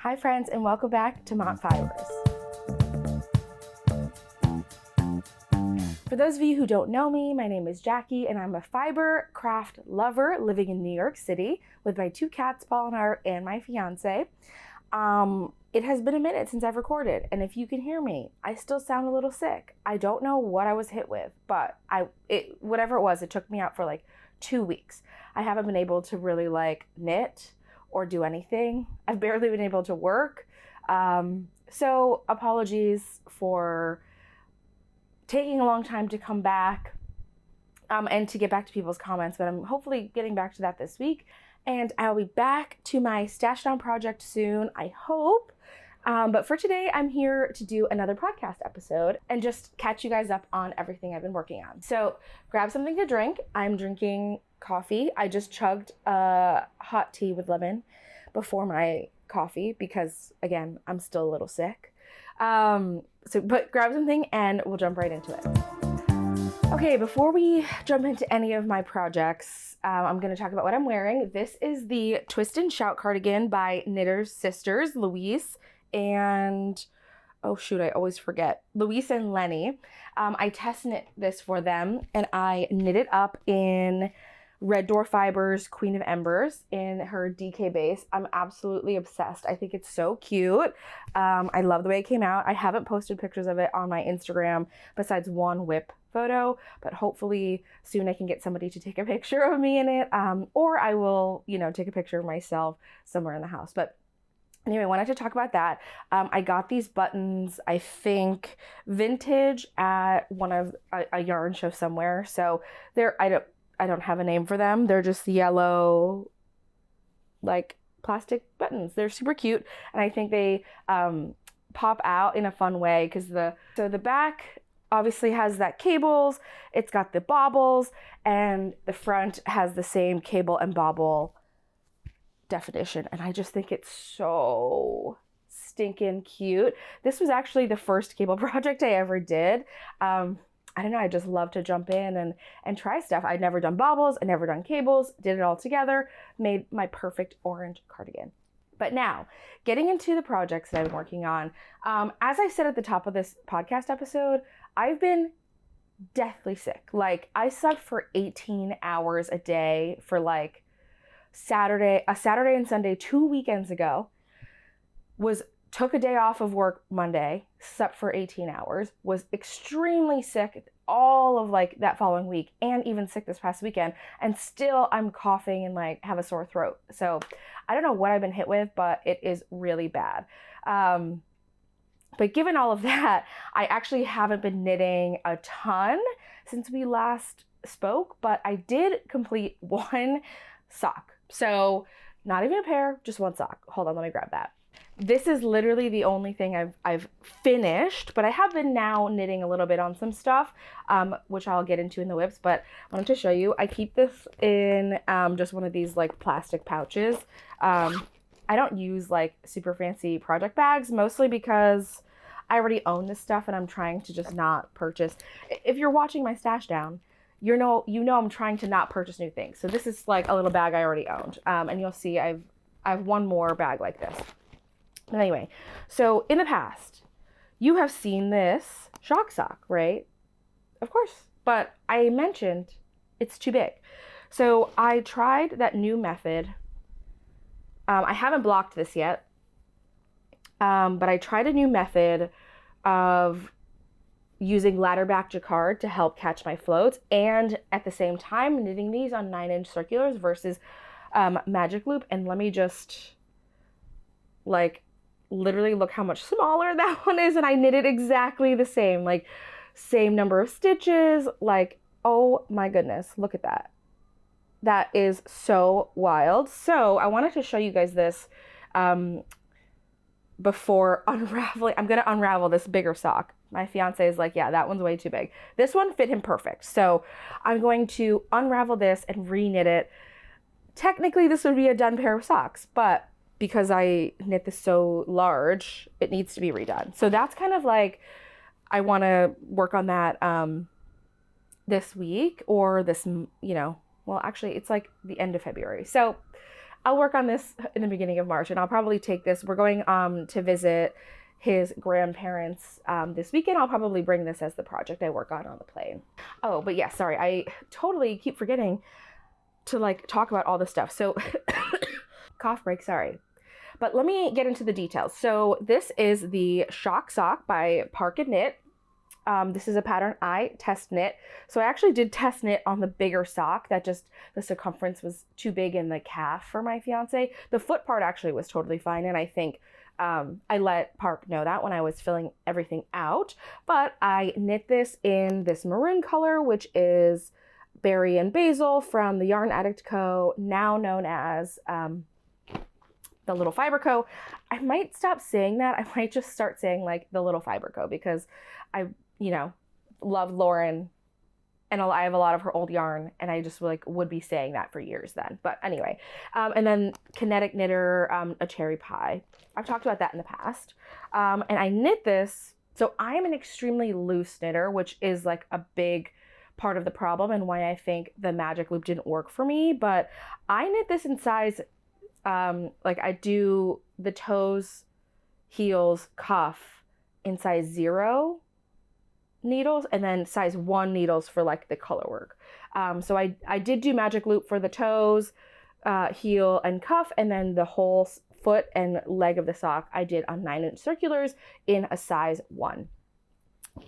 Hi friends, and welcome back to MONTTFIBERS. For those of you who don't know me, my name is Jackie and I'm a fiber craft lover living in New York City with my 2 cats, Paul and Art, and my fiance. It has been a minute since I've recorded, and if you can hear me, I still sound a little sick. I don't know what I was hit with, but whatever it was, it took me out for like 2 weeks. I haven't been able to really knit or do anything. I've barely been able to work. So apologies for taking a long time to come back and to get back to people's comments, but I'm hopefully getting back to that this week. And I'll be back to my Stash Down project soon, I hope. But for today, I'm here to do another podcast episode and just catch you guys up on everything I've been working on. So grab something to drink. I'm drinking coffee. I just chugged a hot tea with lemon before my coffee because, again, I'm still a little sick. But grab something and we'll jump right into it. Okay, before we jump into any of my projects, I'm going to talk about what I'm wearing. This is the Twist and Shout cardigan by Knitter's Sisters, Louise and, oh shoot, I always forget, Louise and Lenny. I test knit this for them and I knit it up in Red Door Fibers Queen of Embers in her DK base. I'm absolutely obsessed. I think it's so cute. I love the way it came out. I haven't posted pictures of it on my Instagram besides one whip photo, but hopefully soon I can get somebody to take a picture of me in it, or I will, take a picture of myself somewhere in the house. But anyway, I wanted to talk about that. I got these buttons, I think, vintage at one of a yarn show somewhere. So I don't have a name for them. They're just yellow, plastic buttons. They're super cute, and I think they pop out in a fun way because the back obviously has that cables. It's got the bobbles, and the front has the same cable and bobble definition, and I just think it's so stinking cute. This was actually the first cable project I ever did. I don't know, I just love to jump in and try stuff. I'd never done bobbles, I'd never done cables, did it all together, made my perfect orange cardigan. But now, getting into the projects that I've been working on, as I said at the top of this podcast episode, I've been deathly sick. I slept for 18 hours a day for a Saturday and Sunday 2 weekends ago, took a day off of work Monday, slept for 18 hours, was extremely sick all of that following week and even sick this past weekend. And still I'm coughing and have a sore throat. So I don't know what I've been hit with, but it is really bad. But given all of that, I actually haven't been knitting a ton since we last spoke, but I did complete one sock. So not even a pair, just one sock. Hold on, let me grab that. This is literally the only thing I've finished, but I have been now knitting a little bit on some stuff, which I'll get into in the whips, but I wanted to show you. I keep this in just one of these plastic pouches. I don't use super fancy project bags, mostly because I already own this stuff and I'm trying to just not purchase. If you're watching my stash down, you know I'm trying to not purchase new things. So this is a little bag I already owned. And you'll see I have one more bag like this. But anyway, so in the past, you have seen this shock sock, right? Of course. But I mentioned it's too big. So I tried that new method. I haven't blocked this yet. But I tried a new method of using ladder back jacquard to help catch my floats, and at the same time knitting these on 9-inch circulars versus magic loop. And let me just literally look how much smaller that one is, and I knit it exactly the same, same number of stitches. Oh my goodness, look at that. That is so wild. So I wanted to show you guys this before unraveling. I'm gonna unravel this bigger sock. My fiance is yeah, that one's way too big. This one fit him perfect. So I'm going to unravel this and re-knit it. Technically this would be a done pair of socks, but because I knit this so large, it needs to be redone. So that's kind of I want to work on that this week or this, well, actually it's the end of February. So I'll work on this in the beginning of March, and I'll probably take this. We're going to visit his grandparents this weekend. I'll probably bring this as the project I work on the plane. Oh, but yeah, sorry, I totally keep forgetting to like talk about all this stuff. So cough break, sorry. But let me get into the details. So this is the Shock Sock by Park and Knit. This is a pattern I test knit. So I actually did test knit on the bigger sock that just the circumference was too big in the calf for my fiance. The foot part actually was totally fine. And I think I let Park know that when I was filling everything out. But I knit this in this maroon color, which is Berry and Basil from the Yarn Addict Co., now known as the Little Fiber Co. I might stop saying that. I might just start saying like the Little Fiber Co. because I, you know, love Lauren and I have a lot of her old yarn and I just like would be saying that for years then. But anyway, and then Kinetic Knitter, a cherry pie. I've talked about that in the past. And I knit this. So I'm an extremely loose knitter, which is like a big part of the problem and why I think the magic loop didn't work for me. But I knit this in size, like I do the toes, heels, cuff in size 0 needles and then size 1 needles for like the color work. So I did do magic loop for the toes, heel and cuff, and then the whole foot and leg of the sock I did on 9-inch circulars in a size 1.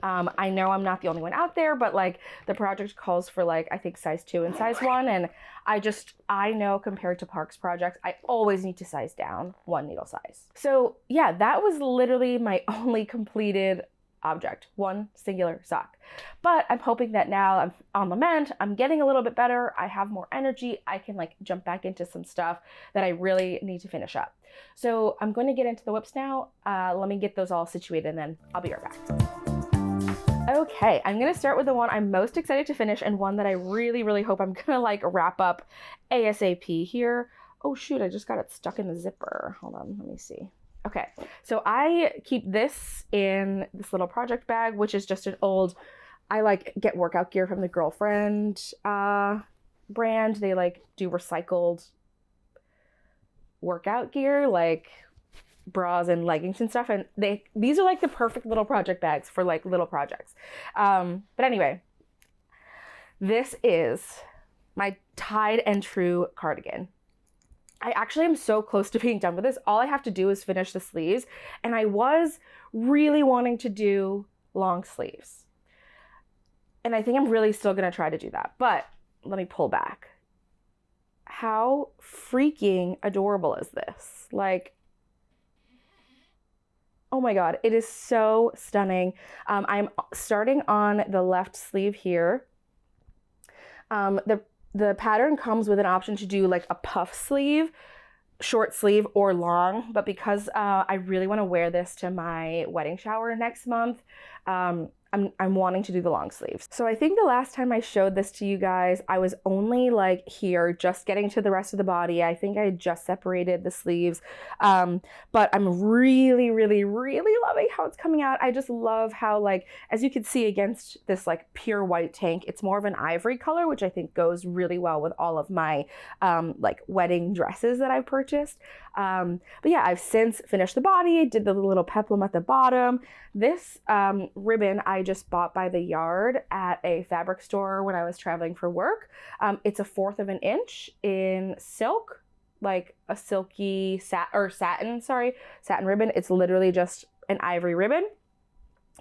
I know I'm not the only one out there, but like the project calls for like, I think size 2 and size 1. And I know compared to Park's projects, I always need to size down 1 needle size. So yeah, that was literally my only completed object, 1 singular sock. But I'm hoping that now I'm on the mend, I'm getting a little bit better, I have more energy, I can like jump back into some stuff that I really need to finish up. So I'm going to get into the whips now. Let me get those all situated and then I'll be right back. Okay, I'm gonna start with the one I'm most excited to finish and one that I really, really hope I'm gonna like wrap up ASAP here. Oh shoot, I just got it stuck in the zipper. Hold on, let me see. Okay, so I keep this in this little project bag, which is just an old, I like get workout gear from the Girlfriend brand. They like do recycled workout gear, like bras and leggings and stuff, and these are like the perfect little project bags for like little projects. But anyway, this is my Tide and True cardigan. I actually am so close to being done with this. All I have to do is finish the sleeves, and I was really wanting to do long sleeves, and I think I'm really still gonna try to do that. But let me pull back. How freaking adorable is this? Like, oh my God, it is so stunning. I'm starting on the left sleeve here. The pattern comes with an option to do like a puff sleeve, short sleeve, or long. But because I really want to wear this to my wedding shower next month, I'm wanting to do the long sleeves. So I think the last time I showed this to you guys, I was only like here, just getting to the rest of the body. I think I just separated the sleeves. But I'm really, really, really loving how it's coming out. I just love how, like, as you can see against this like pure white tank, it's more of an ivory color, which I think goes really well with all of my like wedding dresses that I've purchased. But yeah, I've since finished the body, did the little peplum at the bottom. This ribbon I just bought by the yard at a fabric store when I was traveling for work. It's 1/4 of an inch in silk, like a silky satin ribbon. It's literally just an ivory ribbon.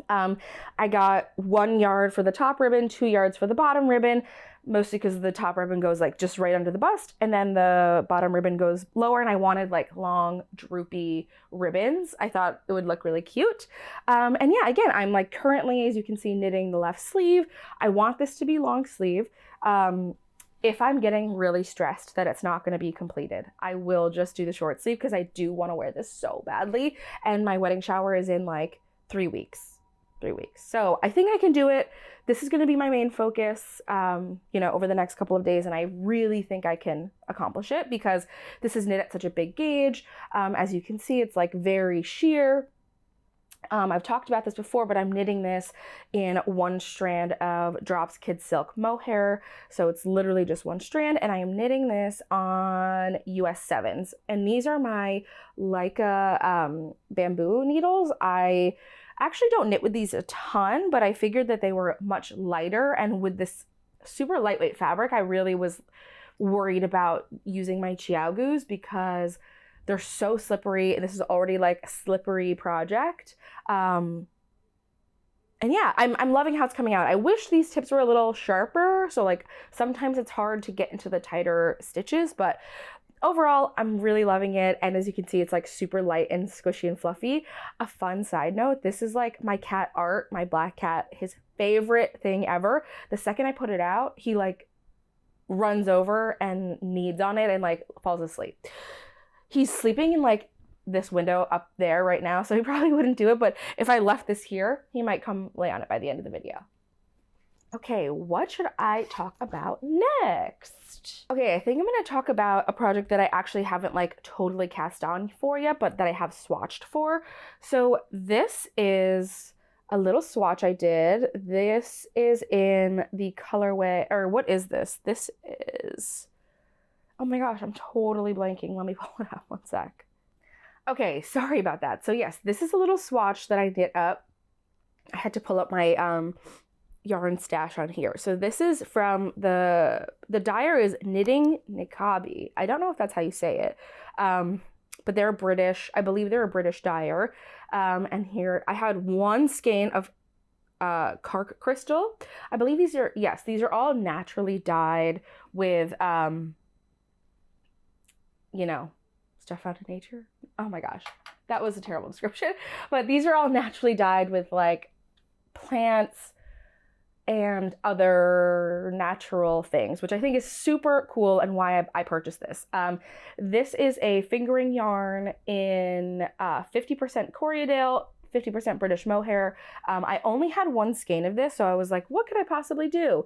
I got 1 yard for the top ribbon, 2 yards for the bottom ribbon, mostly because the top ribbon goes like just right under the bust, and then the bottom ribbon goes lower, and I wanted like long droopy ribbons. I thought it would look really cute. And yeah, again, I'm like currently, as you can see, knitting the left sleeve. I want this to be long sleeve. If I'm getting really stressed that it's not going to be completed, I will just do the short sleeve because I do want to wear this so badly, and my wedding shower is in like 3 weeks. 3 weeks. So I think I can do it. This is going to be my main focus, you know, over the next couple of days. And I really think I can accomplish it because this is knit at such a big gauge. As you can see, it's like very sheer. I've talked about this before, but I'm knitting this in one strand of Drops Kid Silk mohair. So it's literally just one strand, and I am knitting this on US 7s. And these are my Leica bamboo needles. I actually don't knit with these a ton, but I figured that they were much lighter, and with this super lightweight fabric, I really was worried about using my Chiaogus because they're so slippery, and this is already like a slippery project. And yeah, I'm loving how it's coming out. I wish these tips were a little sharper. So like sometimes it's hard to get into the tighter stitches, but overall, I'm really loving it. And as you can see, it's like super light and squishy and fluffy. A fun side note, this is like my cat Art, my black cat, his favorite thing ever. The second I put it out, he like runs over and kneads on it and like falls asleep. He's sleeping in like this window up there right now, so he probably wouldn't do it, but if I left this here, he might come lay on it by the end of the video. Okay, what should I talk about next? Okay, I think I'm gonna talk about a project that I actually haven't like totally cast on for yet, but that I have swatched for. So this is a little swatch I did. This is in the colorway, or what is this? This is, oh my gosh, I'm totally blanking. Let me pull it out one sec. Okay, sorry about that. So yes, this is a little swatch that I knit up. I had to pull up my yarn stash on here. So this is from the dyer is Knitting Nikabi. I don't know if that's how you say it, but they're British. I believe they're a British dyer. And here I had one skein of Cark crystal. I believe these are, yes, these are all naturally dyed with you know, stuff out of nature. Oh my gosh, that was a terrible description. But these are all naturally dyed with like plants and other natural things, which I think is super cool and why I purchased this. This is a fingering yarn in 50% Corriedale, 50% British mohair. I only had one skein of this, so I was like, what could I possibly do?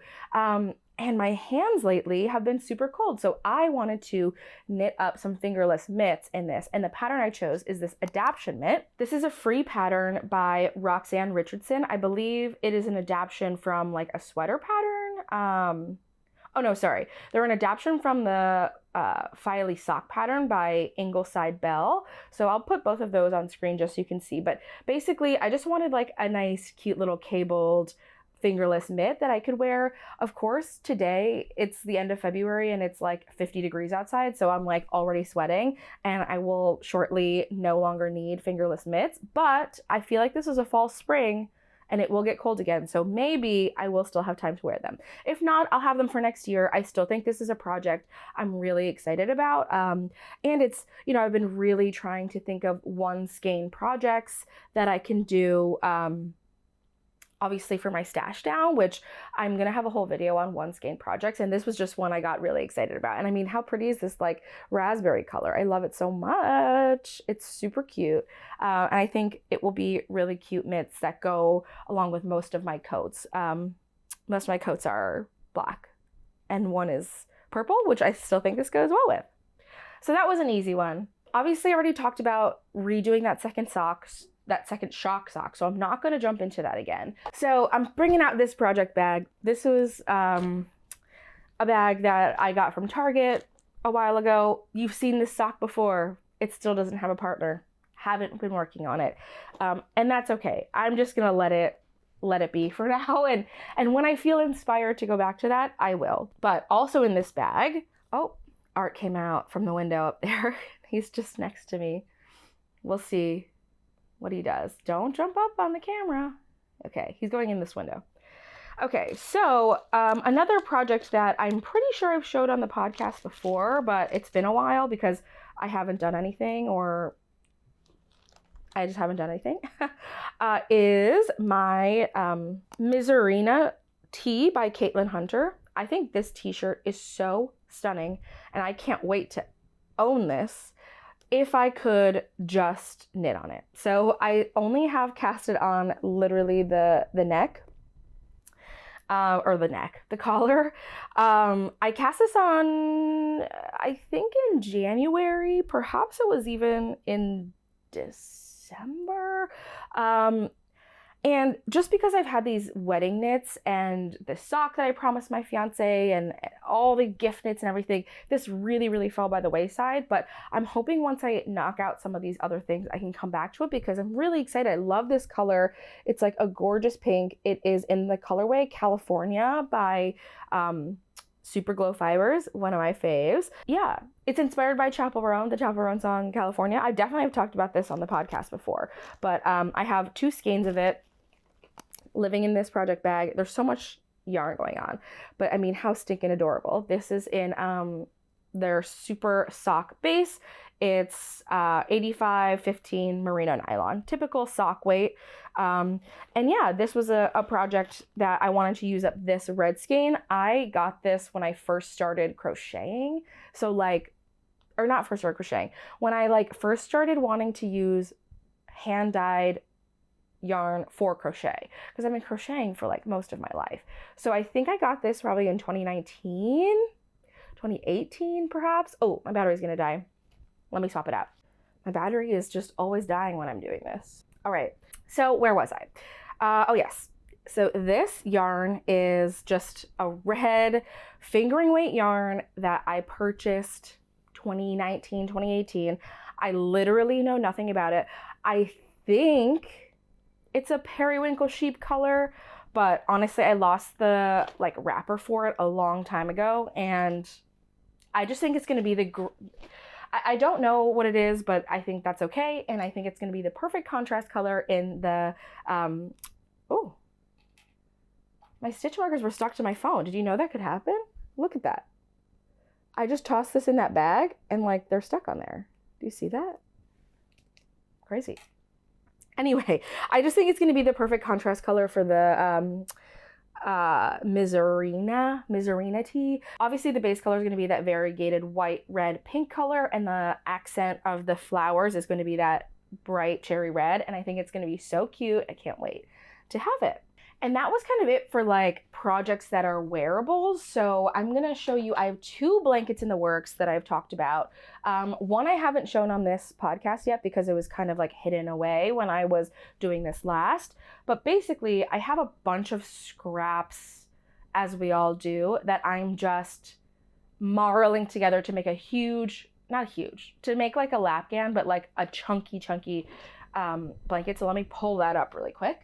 And my hands lately have been super cold, so I wanted to knit up some fingerless mitts in this, and the pattern I chose is this Adaptation mitt. This is a free pattern by Roxanne Richardson. I believe it is an adaptation from like a sweater pattern. Oh no, sorry. They're an adaptation from the Filey sock pattern by Ingleside Bell. So I'll put both of those on screen just so you can see. But basically, I just wanted like a nice, cute little cabled fingerless mitt that I could wear. Of course, today it's the end of February and it's like 50 degrees outside, so I'm like already sweating, and I will shortly no longer need fingerless mitts, but I feel like this is a fall spring and it will get cold again, so maybe I will still have time to wear them. If not, I'll have them for next year. I still think this is a project I'm really excited about, and it's, you know, I've been really trying to think of one skein projects that I can do, obviously for my stash down, which I'm gonna have a whole video on one skein projects, and this was just one I got really excited about. And I mean, how pretty is this like raspberry color? I love it so much. It's super cute. And I think it will be really cute mitts that go along with most of my coats. Most of my coats are black and one is purple, which I still think this goes well with. So that was an easy one. Obviously I already talked about redoing that second shock sock, so I'm not going to jump into that again. So I'm bringing out this project bag. This was a bag that I got from Target a while ago. You've seen this sock before. It still doesn't have a partner. Haven't been working on it, and that's okay. I'm just gonna let it be for now, and when I feel inspired to go back to that, I will. But also in this bag, oh, Art came out from the window up there. He's just next to me. We'll see what he does. Don't jump up on the camera. Okay, he's going in this window. Okay, so another project that I'm pretty sure I've showed on the podcast before, but it's been a while because I haven't done anything, or I just haven't done anything, is my Misurina tee by Caitlin Hunter. I think this t-shirt is so stunning, and I can't wait to own this if I could just knit on it. So I only have casted on literally the neck, the collar. I cast this on, I think in January, perhaps it was even in December. December. And just because I've had these wedding knits and the sock that I promised my fiance and all the gift knits and everything, this really, really fell by the wayside. But I'm hoping once I knock out some of these other things, I can come back to it because I'm really excited. I love this color. It's like a gorgeous pink. It is in the colorway California by Super Glow Fibers, one of my faves. Yeah, it's inspired by Chaperone, the Chaperone song California. I definitely have talked about this on the podcast before, but I have 2 skeins of it living in this project bag. There's so much yarn going on, but I mean, how stinking adorable. This is in their super sock base. It's 85/15 merino nylon, typical sock weight. And yeah, this was a project that I wanted to use up this red skein. I got this when I first started crocheting. So like, or not first started crocheting, when I like first started wanting to use hand dyed yarn for crochet, because I've been crocheting for like most of my life. So I think I got this probably in 2019, 2018 perhaps. Oh, my battery's gonna die. Let me swap it out. My battery is just always dying when I'm doing this. All right, so where was I? Oh yes, so this yarn is just a red fingering weight yarn that I purchased 2019, 2018. I literally know nothing about it. I think it's a periwinkle sheep color, but honestly, I lost the like wrapper for it a long time ago, and I just think it's going to be I don't know what it is, but I think that's okay, and I think it's going to be the perfect contrast color in the, oh, my stitch markers were stuck to my phone. Did you know that could happen? Look at that. I just tossed this in that bag, and like they're stuck on there. Do you see that? Crazy. Anyway, I just think it's going to be the perfect contrast color for the Misurina tee. Obviously, the base color is going to be that variegated white, red, pink color, and the accent of the flowers is going to be that bright cherry red, and I think it's going to be so cute. I can't wait to have it. And that was kind of it for like projects that are wearables. So I'm going to show you, I have 2 blankets in the works that I've talked about. One I haven't shown on this podcast yet because it was kind of like hidden away when I was doing this last. But basically I have a bunch of scraps, as we all do, that I'm just marling together to make a huge, not huge, to make like a lapgan, but like a chunky blanket. So let me pull that up really quick.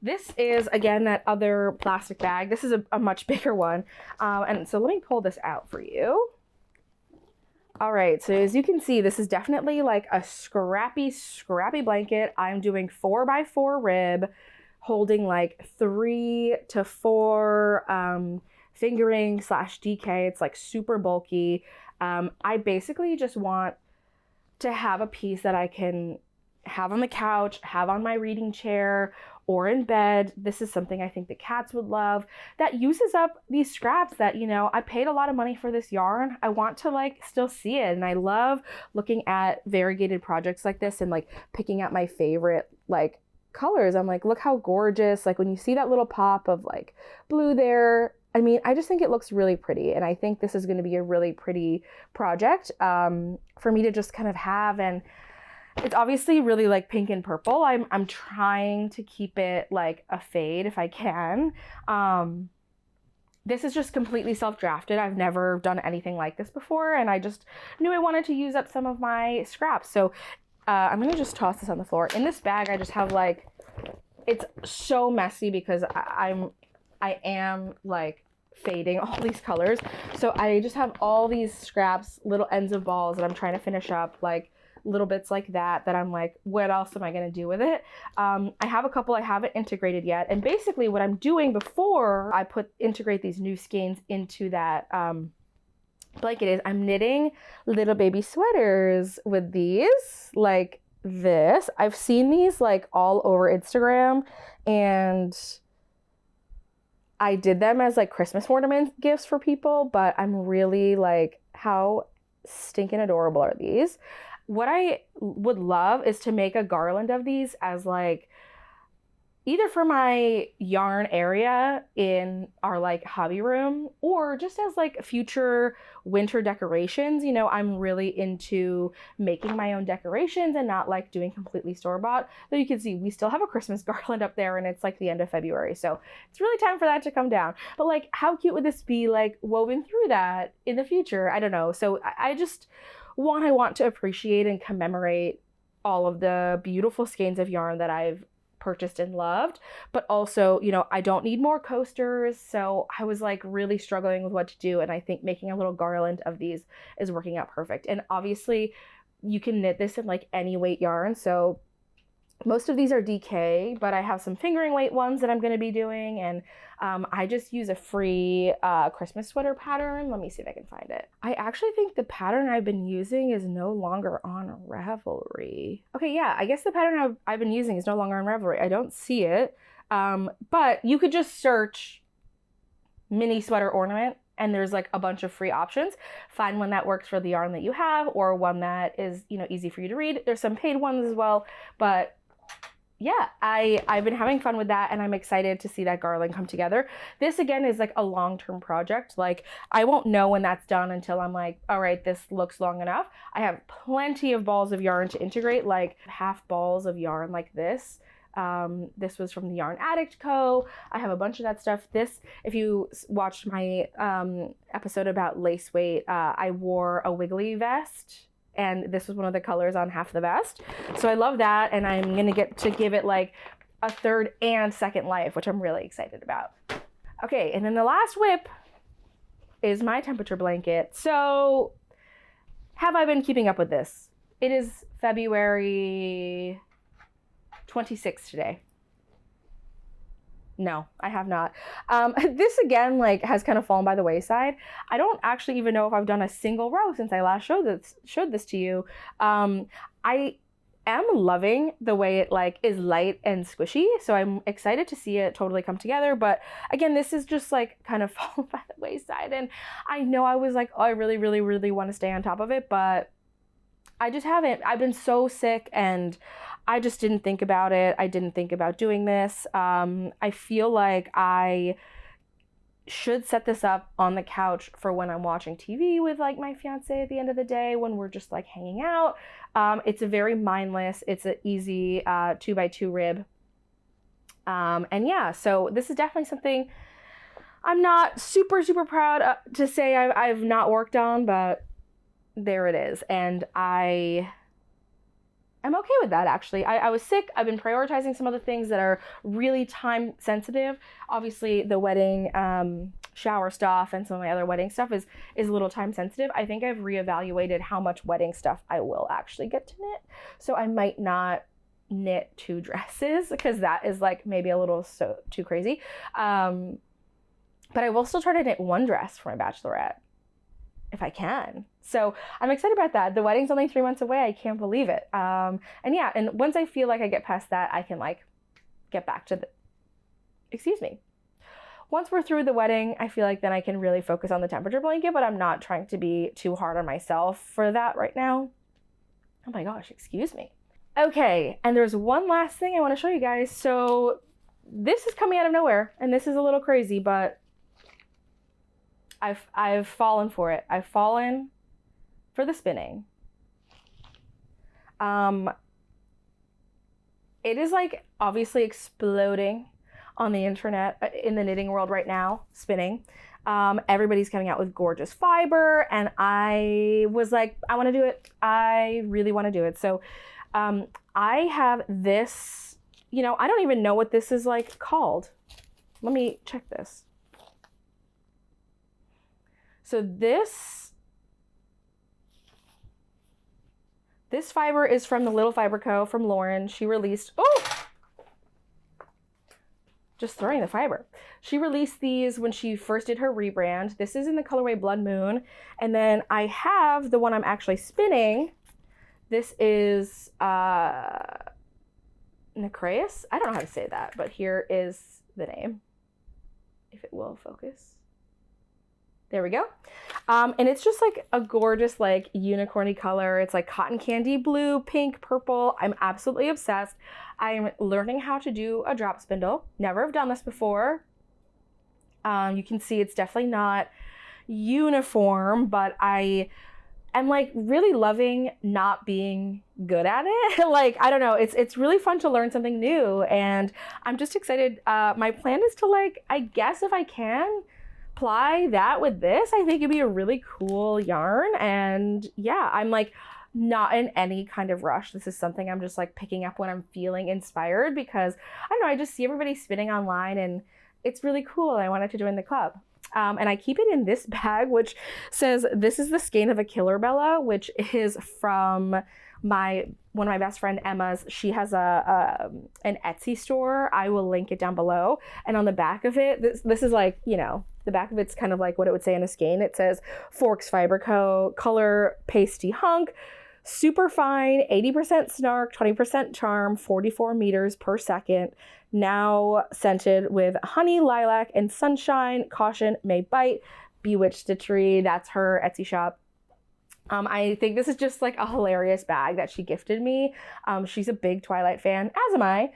This is, again, that other plastic bag. This is a much bigger one. And so let me pull this out for you. All right, so as you can see, this is definitely like a scrappy blanket. I'm doing 4x4 rib, holding like 3 to 4 fingering / DK. It's like super bulky. I basically just want to have a piece that I can have on the couch, have on my reading chair, or in bed. This is something I think the cats would love, that uses up these scraps that, you know, I paid a lot of money for this yarn. I want to like still see it. And I love looking at variegated projects like this and like picking out my favorite like colors. I'm like, look how gorgeous. Like when you see that little pop of like blue there, I mean, I just think it looks really pretty. And I think this is going to be a really pretty project for me to just kind of have. And it's obviously really like pink and purple. I'm trying to keep it like a fade if I can. This is just completely self-drafted. I've never done anything like this before, and I just knew I wanted to use up some of my scraps. So I'm gonna just toss this on the floor. In this bag, I just have like, it's so messy because I am like fading all these colors. So I just have all these scraps, little ends of balls that I'm trying to finish up, like little bits like that I'm like, what else am I going to do with it? I have a couple I haven't integrated yet. And basically what I'm doing before I integrate these new skeins into that blanket is I'm knitting little baby sweaters with these, like this. I've seen these like all over Instagram, and I did them as like Christmas ornament gifts for people, but I'm really like, how stinking adorable are these? What I would love is to make a garland of these as like, either for my yarn area in our like hobby room or just as like future winter decorations. You know, I'm really into making my own decorations and not like doing completely store-bought. Though you can see we still have a Christmas garland up there and it's like the end of February. So it's really time for that to come down. But like, how cute would this be like woven through that in the future? I don't know. So I just, I want to appreciate and commemorate all of the beautiful skeins of yarn that I've purchased and loved, but also, you know, I don't need more coasters. So I was like really struggling with what to do. And I think making a little garland of these is working out perfect. And obviously you can knit this in like any weight yarn. So most of these are DK, but I have some fingering weight ones that I'm going to be doing. And I just use a free Christmas sweater pattern. Let me see if I can find it. I actually think the pattern I've been using is no longer on Ravelry. Okay, yeah, I guess the pattern I've been using is no longer on Ravelry. I don't see it, but you could just search mini sweater ornament and there's like a bunch of free options. Find one that works for the yarn that you have or one that is, you know, easy for you to read. There's some paid ones as well, but yeah, I've been having fun with that and I'm excited to see that garland come together. This again is like a long-term project. Like I won't know when that's done until I'm like, all right, this looks long enough. I have plenty of balls of yarn to integrate, like half balls of yarn like this. This was from the Yarn Addict Co. I have a bunch of that stuff. This, if you watched my episode about lace weight, I wore a wiggly vest. And this was one of the colors on half the vest. So I love that. And I'm going to get to give it like a third and second life, which I'm really excited about. Okay. And then the last whip is my temperature blanket. So have I been keeping up with this? It is February 26th today. No, I have not. This again, like, has kind of fallen by the wayside. I don't actually even know if I've done a single row since I last showed this to you. I am loving the way it like is light and squishy, so I'm excited to see it totally come together. But again, this is just like kind of fallen by the wayside, and I know I was like, oh, I really, really, really want to stay on top of it, but I just haven't. I've been so sick and I just didn't think about it. I didn't think about doing this. I feel like I should set this up on the couch for when I'm watching TV with like my fiance at the end of the day when we're just like hanging out. It's a very mindless, it's an easy 2x2 rib. And yeah, so this is definitely something I'm not super, super proud to say I've not worked on, but there it is. And I'm okay with that, actually. I was sick. I've been prioritizing some other things that are really time sensitive. Obviously, the wedding shower stuff and some of my other wedding stuff is a little time sensitive. I think I've reevaluated how much wedding stuff I will actually get to knit. So I might not knit 2 dresses because that is like maybe a little too crazy. But I will still try to knit 1 dress for my bachelorette if I can. So I'm excited about that. The wedding's only 3 months away. I can't believe it. And yeah, and once I feel like I get past that, I can like get back to once we're through the wedding, I feel like then I can really focus on the temperature blanket, but I'm not trying to be too hard on myself for that right now. Oh my gosh, excuse me. Okay, and there's one last thing I want to show you guys. So this is coming out of nowhere, and this is a little crazy, but I've fallen for it. I've fallen for the spinning. It is like obviously exploding on the internet in the knitting world right now, spinning. Everybody's coming out with gorgeous fiber, and I was like, I want to do it. I really want to do it. So I have this, you know, I don't even know what this is like called. Let me check this. So this fiber is from the Little Fiber Co. from Lauren. She released, just throwing the fiber. She released these when she first did her rebrand. This is in the colorway Blood Moon. And then I have the one I'm actually spinning. This is Nacreus. I don't know how to say that, but here is the name, if it will focus. There we go. And it's just like a gorgeous, like unicorny color. It's like cotton candy blue, pink, purple. I'm absolutely obsessed. I'm learning how to do a drop spindle. Never have done this before. You can see it's definitely not uniform, but I am like really loving not being good at it. Like, I don't know, it's really fun to learn something new, and I'm just excited. My plan is to, like, I guess if I can apply that with this, I think it'd be a really cool yarn. And yeah, I'm like not in any kind of rush. This is something I'm just like picking up when I'm feeling inspired, because I don't know, I just see everybody spinning online and it's really cool, and I wanted to join the club. And I keep it in this bag, which says, "This is the skein of a Killer Bella," which is from one of my best friend Emma's. She has an Etsy store. I will link it down below. And on the back of it, this is like, you know, the back of it's kind of like what it would say in a skein. It says Forks Fiber Co. Color Pasty Hunk. Super fine, 80% snark, 20% charm, 44 meters per second. Now scented with honey, lilac, and sunshine. Caution, may bite. Bewitched Stitchery. That's her Etsy shop. I think this is just like a hilarious bag that she gifted me. She's a big Twilight fan, as am I.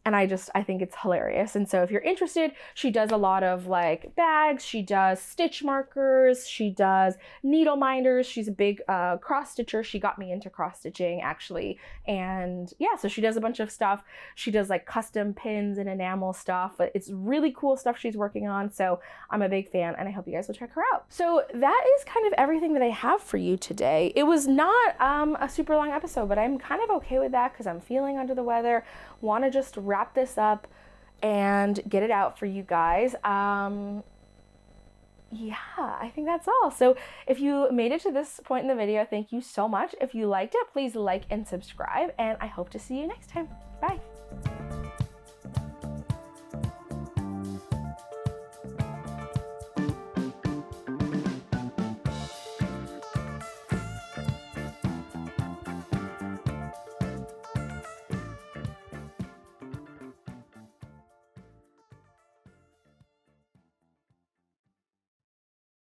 And I think it's hilarious. And so if you're interested, she does a lot of like bags. She does stitch markers. She does needle minders. She's a big cross stitcher. She got me into cross stitching actually. And yeah, so she does a bunch of stuff. She does like custom pins and enamel stuff. But it's really cool stuff she's working on. So I'm a big fan, and I hope you guys will check her out. So that is kind of everything that I have for you today. It was not a super long episode, but I'm kind of okay with that because I'm feeling under the weather. Want to just wrap this up and get it out for you guys. Yeah, I think that's all. So if you made it to this point in the video, thank you so much. If you liked it, please like and subscribe, and I hope to see you next time. Bye.